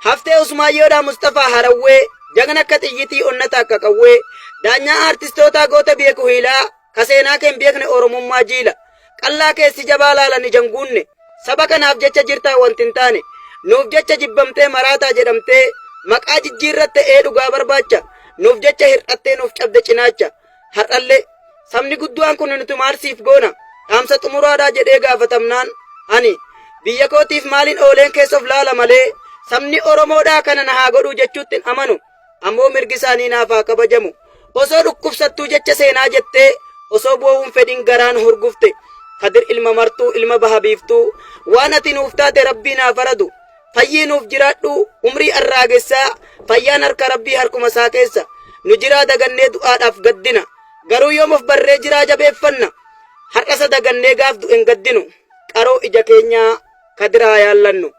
haftee Usmaayyoodhaa Mustafaa Harawwee jagna katiyyitii onnata akka qawwee daanyaa artistoota goota beeku hiilaa kaseenaa keen beekne oromummaa jiila qallaa keessi jabaa laalani janguunne saba kanaaf jecha jirtaa wantin taane nuuf jecha jibbamtee maraataa jedhamtee maqaa jijjiirratte dhugaa barbaacha nuuf jecha hir'attee nuuf cabde cinaacha har'allee sabni gudduwaan kun nuti maarsiif goona dhaamsa xumuraadhaa jedhee gaafatamnaan ani biyya kootiif maaliin ooleen keessoof laala malee sabni oromoodhaa kana na haa godhuu jechuuttiin amanu ammoo mirgi isaanii naaf haa kabajamu osoo dhukkubsattuu jecha seenaa jettee osoo boo'uun fedhin garaan hurgufte kadir ilma martuu ilma baha biiftuu waan ati nuuf taate rabbii naaf aradu fayyii nuuf jiraadhu umrii arraagessaa fayyaan harka rabbii harkuma isaa keessa nu jiraa dagannee du'aadhaaf gaddina garuu yoomuuf barree jiraa jabeeffanna har'asa dagannee gaaf du'en gaddinu qaroo ija keenyaa kadiraa yaallannu